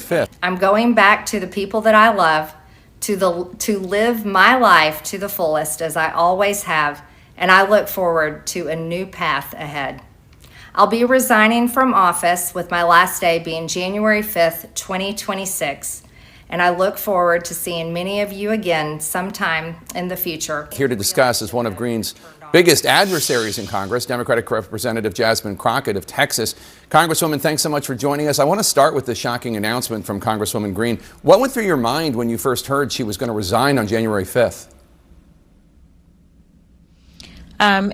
5th. I'm going back to the people that I love, to live my life to the fullest as I always have, and I look forward to a new path ahead. I'll be resigning from office with my last day being January 5th, 2026. And I look forward to seeing many of you again sometime in the future. Here to discuss is one of Greene's biggest adversaries in Congress, Democratic Representative Jasmine Crockett of Texas. Congresswoman, thanks so much for joining us. I want to start with the shocking announcement from Congresswoman Greene. What went through your mind when you first heard she was going to resign on January 5th?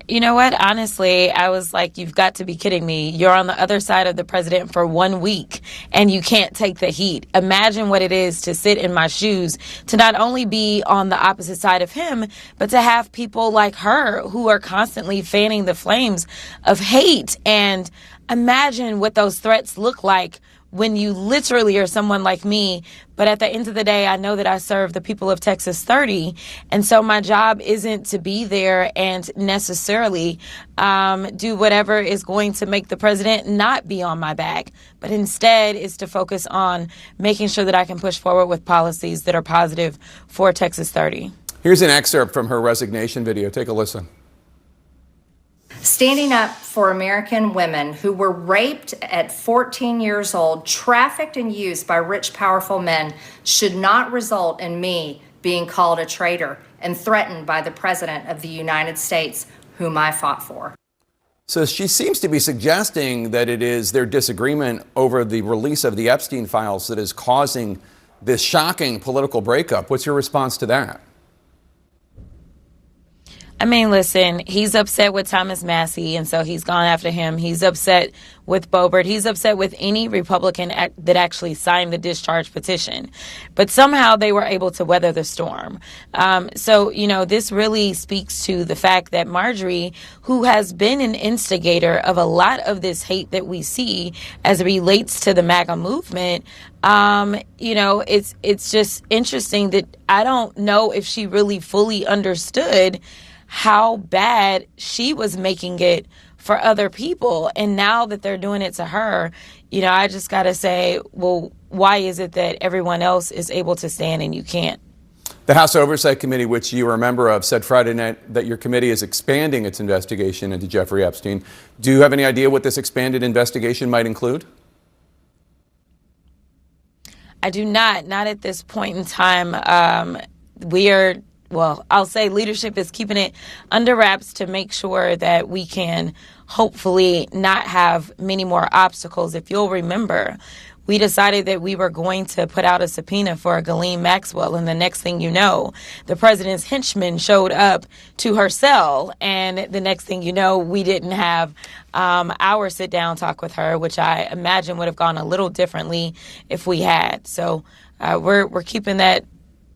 You know what? Honestly, I was like, you've got to be kidding me. You're on the other side of the president for 1 week and you can't take the heat. Imagine what it is to sit in my shoes, to not only be on the opposite side of him, but to have people like her who are constantly fanning the flames of hate. And imagine what those threats look like when you literally are someone like me. But at the end of the day, I know that I serve the people of Texas 30. And so my job isn't to be there and necessarily do whatever is going to make the president not be on my back, but instead is to focus on making sure that I can push forward with policies that are positive for Texas 30. Here's an excerpt from her resignation video. Take a listen. Standing up for American women who were raped at 14 years old, trafficked and used by rich, powerful men should not result in me being called a traitor and threatened by the President of the United States, whom I fought for. So she seems to be suggesting that it is their disagreement over the release of the Epstein files that is causing this shocking political breakup. What's your response to that? I mean, listen, he's upset with Thomas Massie, and so he's gone after him. He's upset with Boebert. He's upset with any Republican that actually signed the discharge petition. But somehow they were able to weather the storm. So, you know, this really speaks to the fact that Marjorie, who has been an instigator of a lot of this hate that we see as it relates to the MAGA movement, you know, it's just interesting that I don't know if she really fully understood how bad she was making it for other people. And now that they're doing it to her, you know, I just got to say, well, why is it that everyone else is able to stand and you can't? The House Oversight Committee, which you are a member of, said Friday night that your committee is expanding its investigation into Jeffrey Epstein. Do you have any idea what this expanded investigation might include? I do not at this point in time. Well, I'll say leadership is keeping it under wraps to make sure that we can hopefully not have many more obstacles. If you'll remember, we decided that we were going to put out a subpoena for Ghislaine Maxwell, and the next thing you know, the president's henchman showed up to her cell, and the next thing you know, we didn't have our sit-down talk with her, which I imagine would have gone a little differently if we had. So we're keeping that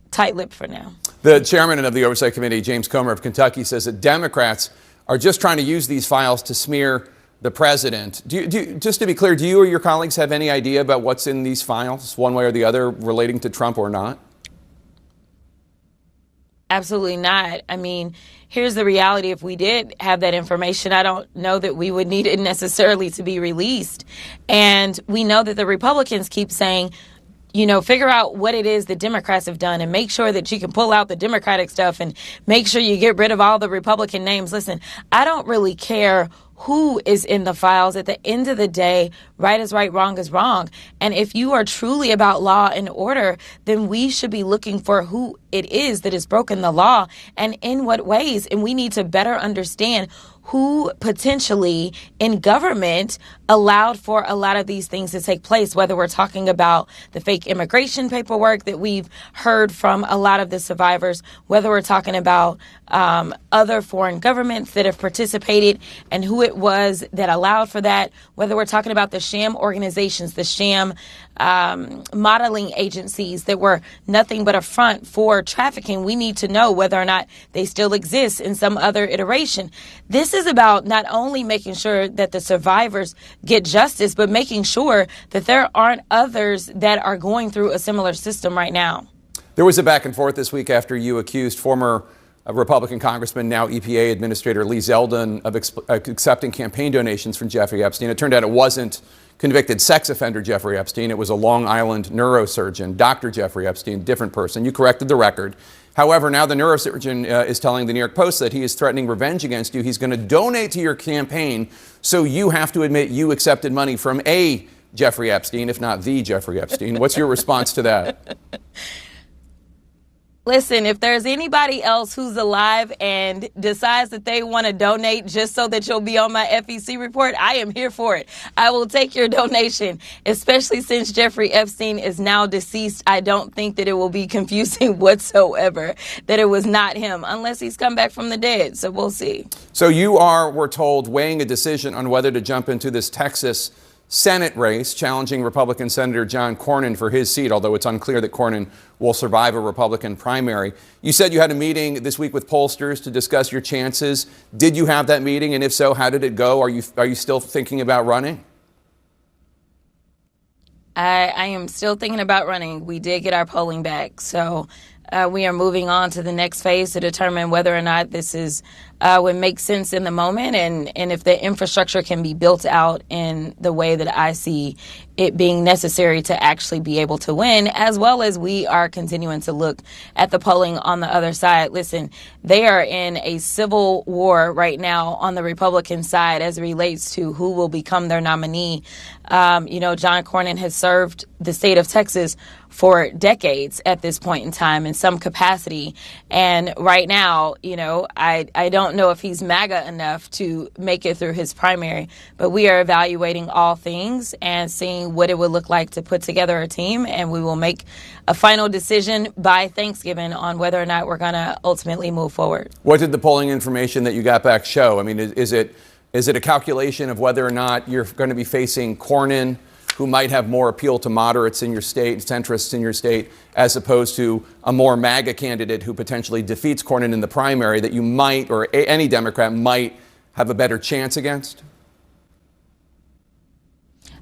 tight-lipped for now. The chairman of the Oversight Committee, James Comer of Kentucky, says that Democrats are just trying to use these files to smear the president. Just to be clear, do you or your colleagues have any idea about what's in these files, one way or the other, relating to Trump or not? Absolutely not. I mean, here's the reality. If we did have that information, I don't know that we would need it necessarily to be released. And we know that the Republicans keep saying, you know, figure out what it is the Democrats have done and make sure that you can pull out the Democratic stuff and make sure you get rid of all the Republican names. Listen, I don't really care who is in the files. At the end of the day, right is right, wrong is wrong. And if you are truly about law and order, then we should be looking for who it is that has broken the law and in what ways. And we need to better understand who potentially in government allowed for a lot of these things to take place, whether we're talking about the fake immigration paperwork that we've heard from a lot of the survivors, whether we're talking about other foreign governments that have participated and who it was that allowed for that, whether we're talking about the sham organizations, the sham modeling agencies that were nothing but a front for trafficking. We need to know whether or not they still exist in some other iteration. This is about not only making sure that the survivors get justice, but making sure that there aren't others that are going through a similar system right now. There was a back and forth this week after you accused former Republican Congressman, now EPA Administrator Lee Zeldin, of accepting campaign donations from Jeffrey Epstein. It turned out it wasn't convicted sex offender Jeffrey Epstein. It was a Long Island neurosurgeon, Dr. Jeffrey Epstein, different person. You corrected the record. However, now the neurosurgeon is telling the New York Post that he is threatening revenge against you. He's going to donate to your campaign, so you have to admit you accepted money from a Jeffrey Epstein, if not the Jeffrey Epstein. What's your response to that? Listen, if there's anybody else who's alive and decides that they want to donate just so that you'll be on my FEC report, I am here for it. I will take your donation, especially since Jeffrey Epstein is now deceased. I don't think that it will be confusing whatsoever that it was not him, unless he's come back from the dead. So we'll see. So you are, we're told, weighing a decision on whether to jump into this Texas Senate race, challenging Republican Senator John Cornyn for his seat, although it's unclear that Cornyn will survive a Republican primary. You said you had a meeting this week with pollsters to discuss your chances. Did you have that meeting? And if so, how did it go? Are you still thinking about running? I am still thinking about running. We did get our polling back. So we are moving on to the next phase to determine whether or not this is would make sense in the moment, and if the infrastructure can be built out in the way that I see it being necessary to actually be able to win, as well as we are continuing to look at the polling on the other side. Listen, they are in a civil war right now on the Republican side as it relates to who will become their nominee. John Cornyn has served the state of Texas for decades at this point in time in some capacity. And right now, I don't know if he's MAGA enough to make it through his primary, but we are evaluating all things and seeing what it would look like to put together a team. And we will make a final decision by Thanksgiving on whether or not we're going to ultimately move forward. What did the polling information that you got back show? I mean, is it a calculation of whether or not you're going to be facing Cornyn, who might have more appeal to moderates in your state, centrists in your state, as opposed to a more MAGA candidate who potentially defeats Cornyn in the primary that you might, or any Democrat might, have a better chance against?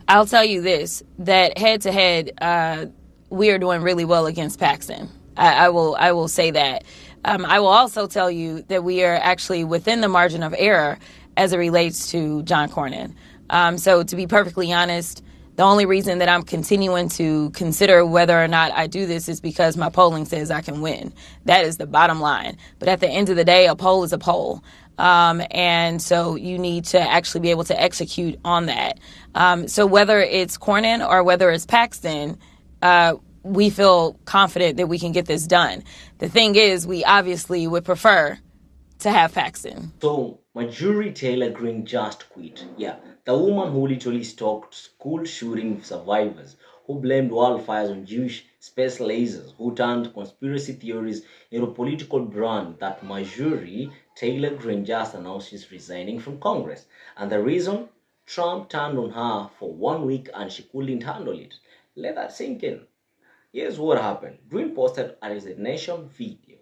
I'll tell you this, that head to head, we are doing really well against Paxton. I will say that. I will also tell you that we are actually within the margin of error as it relates to John Cornyn. So to be perfectly honest, the only reason that I'm continuing to consider whether or not I do this is because my polling says I can win. That is the bottom line. But at the end of the day, a poll is a poll. And so you need to actually be able to execute on that. So whether it's Cornyn or whether it's Paxton, we feel confident that we can get this done. The thing is, we obviously would prefer to have Paxton. So Marjorie Taylor Greene just quit. Yeah, the woman who literally stalked school shooting survivors, who blamed wildfires on Jewish space lasers, who turned conspiracy theories into a political brand. That Marjorie Taylor Greene just announced she's resigning from Congress. And the reason? Trump turned on her for 1 week and she couldn't handle it. Let that sink in. Here's what happened. Greene posted a resignation video.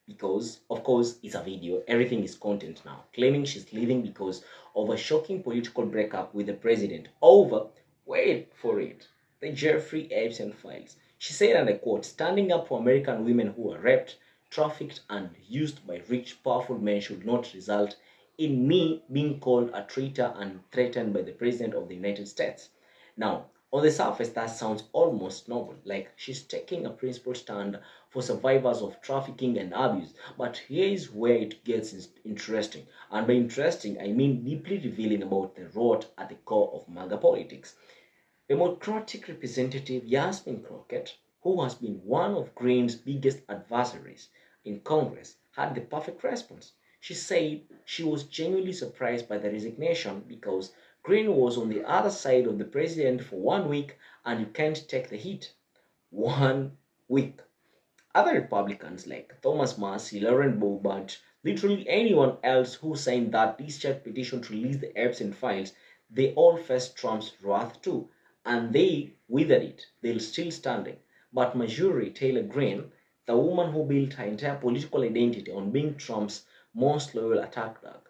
Because, of course, it's a video, everything is content now, claiming she's leaving because of a shocking political breakup with the president over, wait for it, the Jeffrey Epstein files. She said, and I quote, "Standing up for American women who are raped, trafficked, and used by rich, powerful men should not result in me being called a traitor and threatened by the President of the United States." Now, on the surface, that sounds almost noble, like she's taking a principled stand for survivors of trafficking and abuse. But here is where it gets interesting. And by interesting, I mean deeply revealing about the rot at the core of MAGA politics. Democratic Representative Jasmine Crockett, who has been one of Greene's biggest adversaries in Congress, had the perfect response. She said she was genuinely surprised by the resignation because Greene was on the other side of the president for 1 week and you can't take the heat. 1 week. Other Republicans like Thomas Massie, Lauren Boebert, literally anyone else who signed that discharge petition to release the Epstein files, they all faced Trump's wrath too. And they withered it. They're still standing. But Marjorie Taylor Greene, the woman who built her entire political identity on being Trump's most loyal attack dog,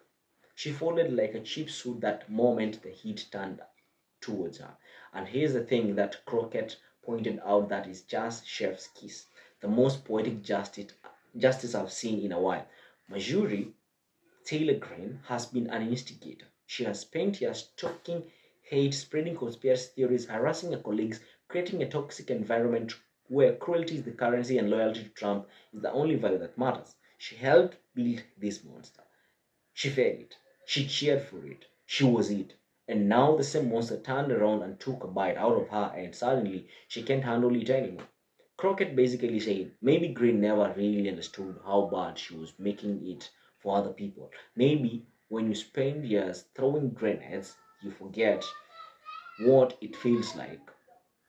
she folded like a cheap suit that moment the heat turned towards her. And here's the thing that Crocket pointed out that is just chef's kiss. The most poetic justice I've seen in a while. Marjorie Taylor Greene has been an instigator. She has spent years talking hate, spreading conspiracy theories, harassing her colleagues, creating a toxic environment where cruelty is the currency and loyalty to Trump is the only value that matters. She helped build this monster. She fed it. She cheered for it. She was it. And now the same monster turned around and took a bite out of her, and suddenly she can't handle it anymore. Crockett basically said maybe Green never really understood how bad she was making it for other people. Maybe when you spend years throwing grenades, you forget what it feels like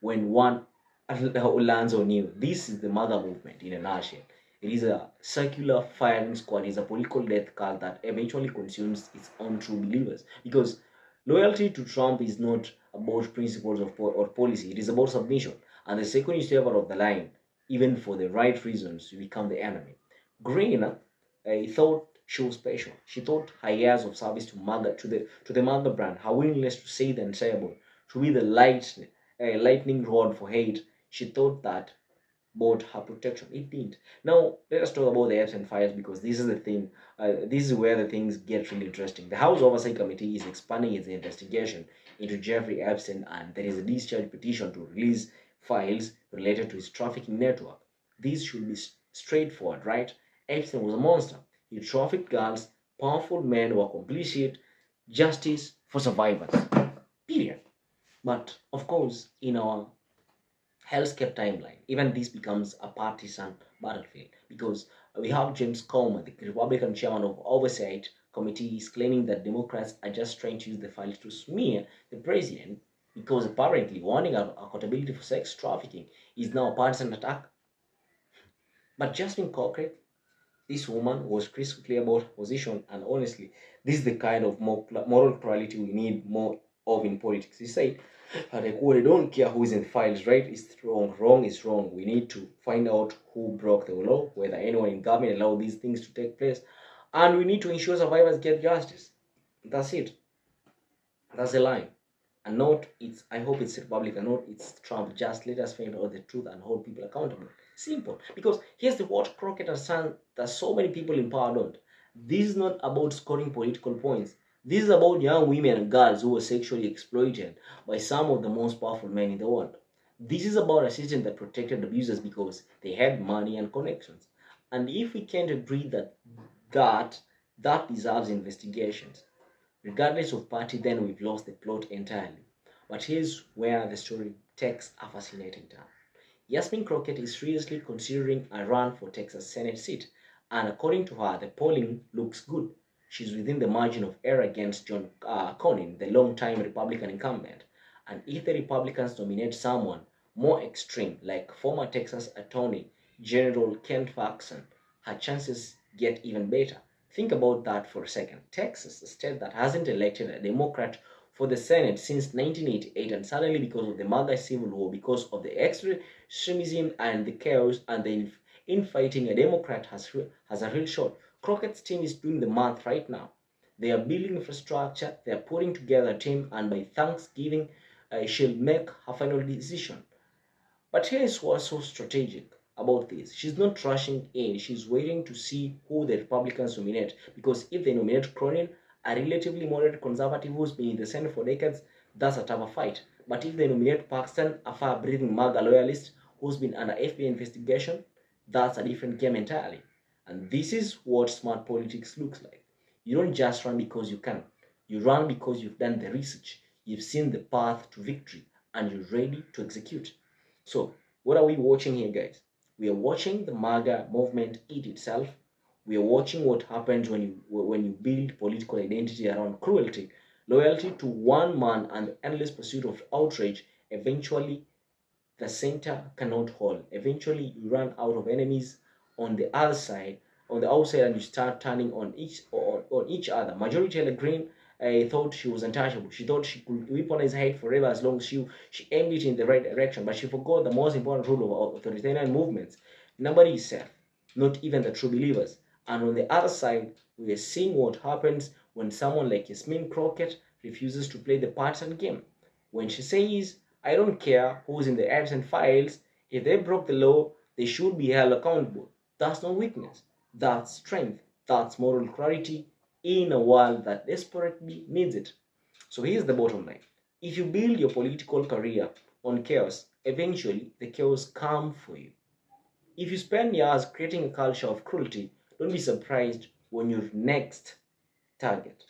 when one lands on you. This is the MAGA movement in a nutshell. It is a circular firing squad, it is a political death cult that eventually consumes its own true believers. Because loyalty to Trump is not about principles or policy, it is about submission. And the second you step out of the line, even for the right reasons, you become the enemy. Green thought she was special. She thought her years of service to MAGA, to the MAGA brand, her willingness to say the unsayable, to be the lightning rod for hate, she thought that bought her protection. It didn't. Now let us talk about the Epstein files because this is the thing. This is where the things get really interesting. The House Oversight Committee is expanding its investigation into Jeffrey Epstein, and there is a discharge petition to release files related to his trafficking network. These should be straightforward, right? Epstein was a monster. He trafficked girls. Powerful men were complicit. Justice for survivors. Period. But of course, in our hellscape timeline, even this becomes a partisan battlefield because we have James Comer, the Republican chairman of Oversight Committee, is claiming that Democrats are just trying to use the files to smear the president because apparently wanting accountability for sex trafficking is now a partisan attack. But Jasmine Crockett, this woman was crystal clear about her position, and honestly, this is the kind of moral plurality we need more of in politics. He said, they don't care who is in the files, right? It's wrong, wrong is wrong. We need to find out who broke the law, whether anyone in government allowed these things to take place, and we need to ensure survivors get justice. That's it. That's the line. And not it's, I hope it's Republican, not it's Trump. Just let us find out the truth and hold people accountable. Simple. Because here's the what Crocket has done that so many people in power don't. This is not about scoring political points. This is about young women and girls who were sexually exploited by some of the most powerful men in the world. This is about a system that protected abusers because they had money and connections. And if we can't agree that deserves investigations, regardless of party, then we've lost the plot entirely. But here's where the story takes a fascinating turn. Jasmine Crockett is seriously considering a run for Texas Senate seat, and according to her, the polling looks good. She's within the margin of error against John Cornyn, the long-time Republican incumbent. And if the Republicans nominate someone more extreme, like former Texas Attorney General Ken Paxton, her chances get even better. Think about that for a second. Texas, a state that hasn't elected a Democrat for the Senate since 1988, and suddenly because of the MAGA civil war, because of the extremism and the chaos and the infighting, a Democrat has a real shot. Crockett's team is doing the math right now. They are building infrastructure, they are putting together a team, and by Thanksgiving, she'll make her final decision. But here's what's so strategic about this. She's not rushing in. She's waiting to see who the Republicans nominate. Because if they nominate Cornyn, a relatively moderate conservative who's been in the Senate for decades, that's a tougher fight. But if they nominate Paxton, a far-breathing MAGA loyalist who's been under FBI investigation, that's a different game entirely. And this is what smart politics looks like. You don't just run because you can. You run because you've done the research. You've seen the path to victory, and you're ready to execute. So, what are we watching here, guys? We are watching the MAGA movement eat itself. We are watching what happens when you build political identity around cruelty, loyalty to one man, and the endless pursuit of outrage. Eventually, the center cannot hold. Eventually, you run out of enemies on the other side, on the outside, and you start turning on each other. Marjorie Taylor Greene thought she was untouchable. She thought she could weaponize hate forever as long as she aimed it in the right direction. But she forgot the most important rule of authoritarian movements. Nobody is safe, not even the true believers. And on the other side, we are seeing what happens when someone like Jasmine Crockett refuses to play the partisan game. When she says, I don't care who's in the Epstein files, if they broke the law, they should be held accountable. That's not weakness. That's strength. That's moral clarity in a world that desperately needs it. So here's the bottom line. If you build your political career on chaos, eventually the chaos comes for you. If you spend years creating a culture of cruelty, don't be surprised when your next target.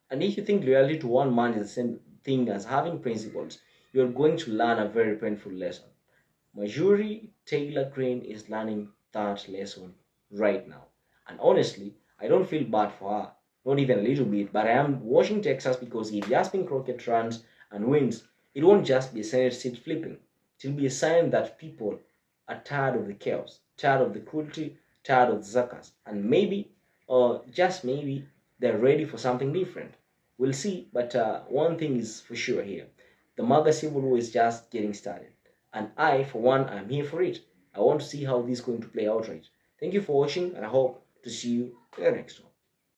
And if you think loyalty to one man is the same thing as having principles, you're going to learn a very painful lesson. Marjorie Taylor Greene is learning that lesson right now. And honestly, I don't feel bad for her, not even a little bit, but I am watching Texas because if Jasmine Crockett runs and wins, it won't just be a Senate seat flipping. It'll be a sign that people are tired of the chaos, tired of the cruelty, tired of the circus, and maybe, or just maybe, they're ready for something different. We'll see, but one thing is for sure here. The MAGA civil war is just getting started. And I, for one, am here for it. I want to see how this is going to play out right. Thank you for watching, and I hope to see you in the next one.